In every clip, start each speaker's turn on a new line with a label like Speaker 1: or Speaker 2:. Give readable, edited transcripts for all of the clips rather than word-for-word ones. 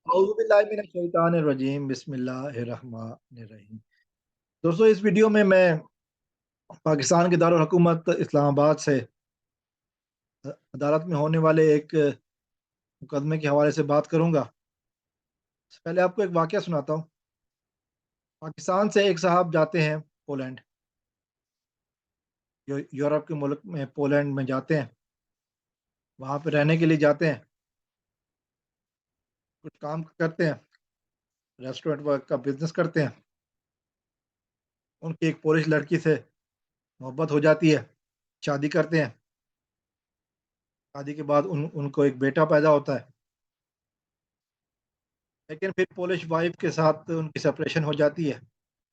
Speaker 1: اعوذ باللہ من الشیطان الرجیم، بسم اللہ الرحمن الرحیم۔ دوستو، اس ویڈیو میں پاکستان کے دارالحکومت اسلام آباد سے عدالت میں ہونے والے ایک مقدمے کے حوالے سے بات کروں گا۔ اس سے پہلے آپ کو ایک واقعہ سناتا ہوں۔ پاکستان سے ایک صاحب جاتے ہیں پولینڈ، یورپ کے ملک میں پولینڈ میں جاتے ہیں، وہاں پہ رہنے کے لیے جاتے ہیں، کچھ کام کرتے ہیں، ریسٹورینٹ ورک کا بزنس کرتے ہیں۔ ان کی ایک پولش لڑکی سے محبت ہو جاتی ہے، شادی کرتے ہیں۔ شادی کے بعد ان کو ایک بیٹا پیدا ہوتا ہے، لیکن پھر پولش وائف کے ساتھ ان کی سپریشن ہو جاتی ہے،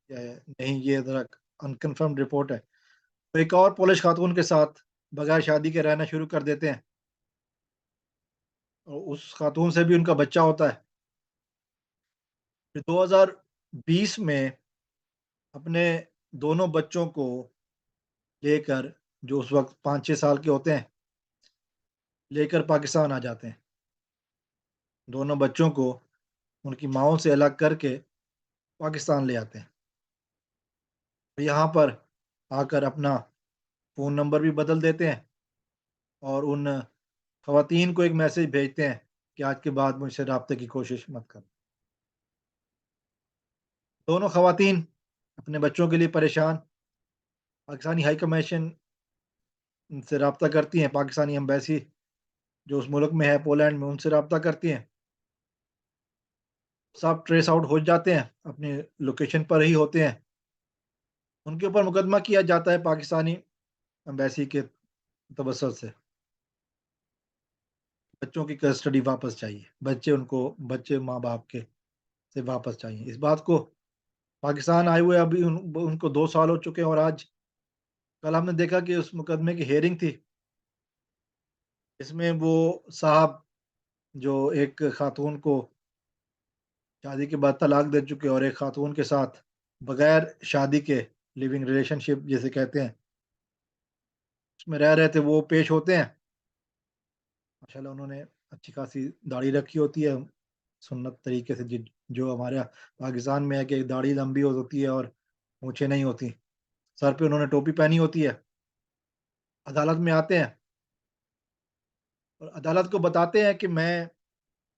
Speaker 1: نہیں یہ ذرا انکنفرمڈ رپورٹ ہے۔ تو ایک اور پولش خاتون کے ساتھ بغیر شادی کے رہنا شروع کر دیتے ہیں، اور اس خاتون سے بھی ان کا بچہ ہوتا ہے۔ پھر 2020 میں اپنے دونوں بچوں کو لے کر، جو اس وقت 5-6 سال کے ہوتے ہیں، لے کر پاکستان آ جاتے ہیں۔ دونوں بچوں کو ان کی ماؤں سے الگ کر کے پاکستان لے آتے ہیں۔ یہاں پر آ کر اپنا فون نمبر بھی بدل دیتے ہیں، اور ان خواتین کو ایک میسج بھیجتے ہیں کہ آج کے بعد مجھ سے رابطے کی کوشش مت کرو۔ دونوں خواتین اپنے بچوں کے لیے پریشان، پاکستانی ہائی کمیشن سے رابطہ کرتی ہیں، پاکستانی ایمبیسی جو اس ملک میں ہے پولینڈ میں، ان سے رابطہ کرتی ہیں۔ سب ٹریس آؤٹ ہو جاتے ہیں، اپنی لوکیشن پر ہی ہوتے ہیں۔ ان کے اوپر مقدمہ کیا جاتا ہے پاکستانی ایمبیسی کے توسط سے۔ بچوں کی کسٹڈی واپس چاہیے، بچے ماں باپ کے سے واپس چاہیے۔ اس بات کو پاکستان آئے ہوئے ابھی ان کو 2 سال ہو چکے ہیں، اور آج کل ہم نے دیکھا کہ اس مقدمے کی ہیئرنگ تھی، اس میں وہ صاحب جو ایک خاتون کو شادی کے بعد طلاق دے چکے اور ایک خاتون کے ساتھ بغیر شادی کے لیونگ ریلیشن شپ جسے کہتے ہیں اس میں رہ رہے تھے، وہ پیش ہوتے ہیں۔ ماشاءاللہ انہوں نے اچھی خاصی داڑھی رکھی ہوتی ہے، سنت طریقے سے، جو ہمارے پاکستان میں ہے کہ داڑھی لمبی ہوتی ہے اور مونچھیں نہیں ہوتی۔ سر پہ انہوں نے ٹوپی پہنی ہوتی ہے، عدالت میں آتے ہیں اور عدالت کو بتاتے ہیں کہ میں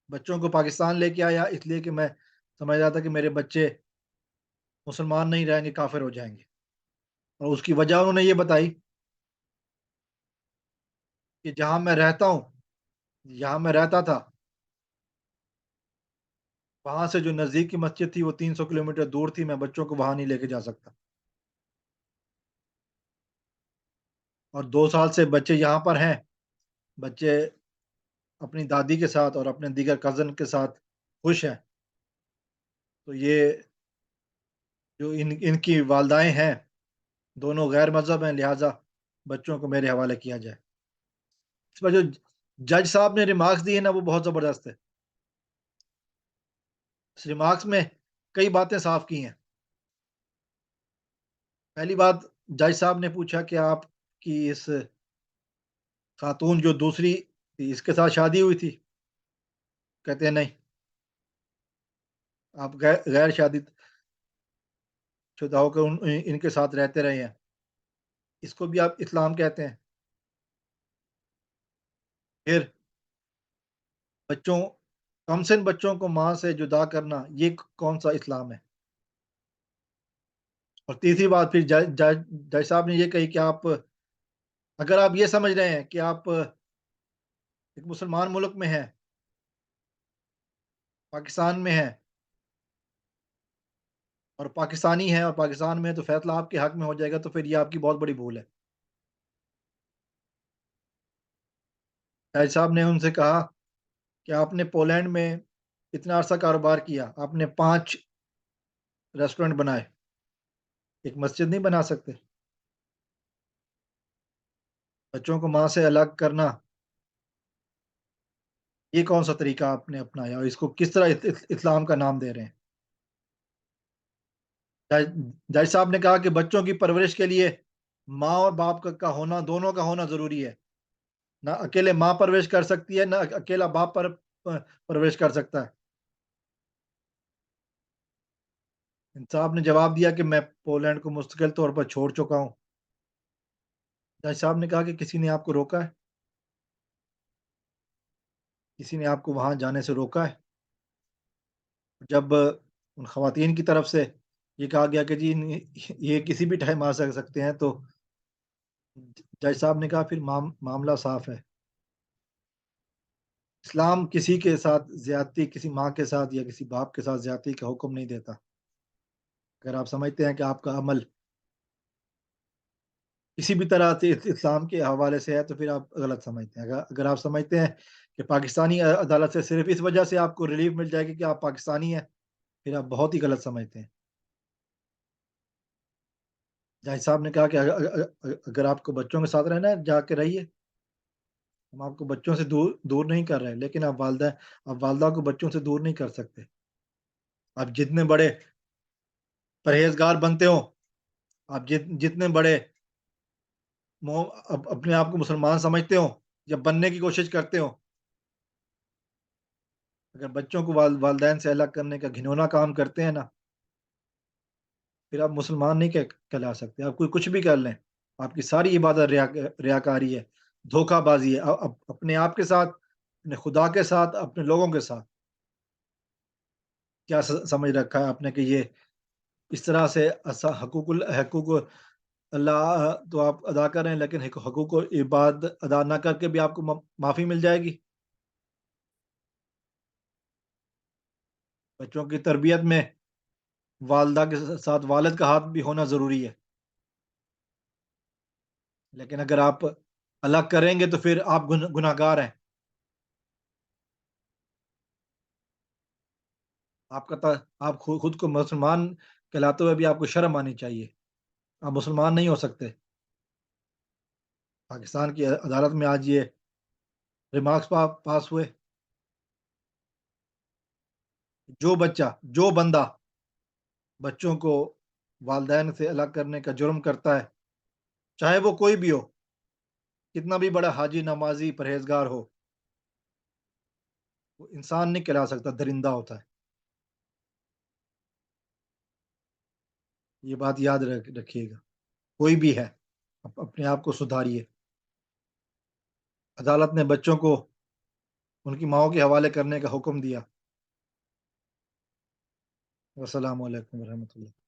Speaker 1: بچوں کو پاکستان لے کے آیا اس لیے کہ میں سمجھ رہا تھا کہ میرے بچے مسلمان نہیں رہیں گے، کافر ہو جائیں گے، اور اس کی وجہ انہوں نے یہ بتائی کہ جہاں میں رہتا تھا وہاں سے جو نزدیک کی مسجد تھی وہ 300 کلومیٹر دور تھی، میں بچوں کو وہاں نہیں لے کے جا سکتا، اور 2 سال سے بچے یہاں پر ہیں۔ بچے اپنی دادی کے ساتھ اور اپنے دیگر کزن کے ساتھ خوش ہیں، تو یہ جو ان کی والدائیں ہیں دونوں غیر مذہب ہیں، لہٰذا بچوں کو میرے حوالے کیا جائے۔ اس پر جو جج صاحب نے ریمارکس دیے نا وہ بہت زبردست ہے۔ اس ریمارکس میں کئی باتیں صاف کی ہیں۔ پہلی بات، جج صاحب نے پوچھا کہ آپ کی اس خاتون جو دوسری تھی اس کے ساتھ شادی ہوئی تھی؟ کہتے ہیں نہیں، آپ غیر شادی شدہ ہو کر ان کے ساتھ رہتے رہے ہیں، اس کو بھی آپ اسلام کہتے ہیں؟ پھر بچوں کم سن بچوں کو ماں سے جدا کرنا، یہ کون سا اسلام ہے؟ اور تیسری بات پھر جج صاحب نے یہ کہی کہ اگر آپ یہ سمجھ رہے ہیں کہ آپ ایک مسلمان ملک میں ہیں، پاکستان میں ہیں، اور پاکستانی ہیں اور پاکستان میں تو فیصلہ آپ کے حق میں ہو جائے گا، تو پھر یہ آپ کی بہت بڑی بھول ہے۔ جج صاحب نے ان سے کہا کہ آپ نے پولینڈ میں اتنا عرصہ کاروبار کیا، آپ نے 5 ریسٹورنٹ بنائے، ایک مسجد نہیں بنا سکتے؟ بچوں کو ماں سے الگ کرنا، یہ کون سا طریقہ آپ نے اپنایا، اور اس کو کس طرح اسلام کا نام دے رہے ہیں؟ جج صاحب نے کہا کہ بچوں کی پرورش کے لیے ماں اور باپ کا ہونا، دونوں کا ہونا ضروری ہے۔ نہ اکیلے ماں پرورش کر سکتی ہے، نہ اکیلا باپ پرورش کر سکتا ہے۔ انصاف نے جواب دیا کہ میں پولینڈ کو مستقل طور پر چھوڑ چکا ہوں۔ جج صاحب نے کہا کہ کسی نے آپ کو روکا ہے؟ کسی نے آپ کو وہاں جانے سے روکا ہے؟ جب ان خواتین کی طرف سے یہ کہا گیا کہ جی یہ کسی بھی ٹائم آ سکتے ہیں، تو جج صاحب نے کہا پھر معاملہ صاف ہے۔ اسلام کسی کے ساتھ زیادتی، کسی ماں کے ساتھ یا کسی باپ کے ساتھ زیادتی کا حکم نہیں دیتا۔ اگر آپ سمجھتے ہیں کہ آپ کا عمل کسی بھی طرح سے اسلام کے حوالے سے ہے تو پھر آپ غلط سمجھتے ہیں۔ اگر آپ سمجھتے ہیں کہ پاکستانی عدالت سے صرف اس وجہ سے آپ کو ریلیف مل جائے گی کہ آپ پاکستانی ہیں، پھر آپ بہت ہی غلط سمجھتے ہیں۔ جج صاحب نے کہا کہ اگر آپ کو بچوں کے ساتھ رہنا ہے جا کے رہیے، ہم آپ کو بچوں سے دور نہیں کر رہے، لیکن آپ والدہ کو بچوں سے دور نہیں کر سکتے۔ آپ جتنے بڑے پرہیزگار بنتے ہو، آپ جتنے بڑے اپنے آپ کو مسلمان سمجھتے ہو یا بننے کی کوشش کرتے ہو، اگر بچوں کو والدین سے الگ کرنے کا گھنونا کام کرتے ہیں نا، پھر آپ مسلمان نہیں کہلا سکتے۔ آپ کوئی کچھ بھی کر لیں، آپ کی ساری عبادت ریاکاری ہے، دھوکہ بازی ہے، اپنے آپ کے ساتھ، اپنے خدا کے ساتھ، اپنے لوگوں کے ساتھ۔ کیا سمجھ رکھا ہے آپ نے کہ یہ اس طرح سے حقوق اللہ تو آپ ادا کر رہے ہیں، لیکن حقوق و عباد ادا نہ کر کے بھی آپ کو معافی مل جائے گی؟ بچوں کی تربیت میں والدہ کے ساتھ والد کا ہاتھ بھی ہونا ضروری ہے، لیکن اگر آپ الگ کریں گے تو پھر آپ گناہ گار ہیں۔ آپ خود کو مسلمان کہلاتے ہوئے بھی آپ کو شرم آنی چاہیے۔ آپ مسلمان نہیں ہو سکتے۔ پاکستان کی عدالت میں آج یہ ریمارکس پاس ہوئے، جو بندہ بچوں کو والدین سے الگ کرنے کا جرم کرتا ہے، چاہے وہ کوئی بھی ہو، کتنا بھی بڑا حاجی، نمازی، پرہیزگار ہو، وہ انسان نہیں کہلا سکتا، درندہ ہوتا ہے۔ یہ بات یاد رکھیے گا، کوئی بھی ہے، اپنے آپ کو سدھاریے۔ عدالت نے بچوں کو ان کی ماؤں کے حوالے کرنے کا حکم دیا۔ والسلام علیکم ورحمۃ اللہ۔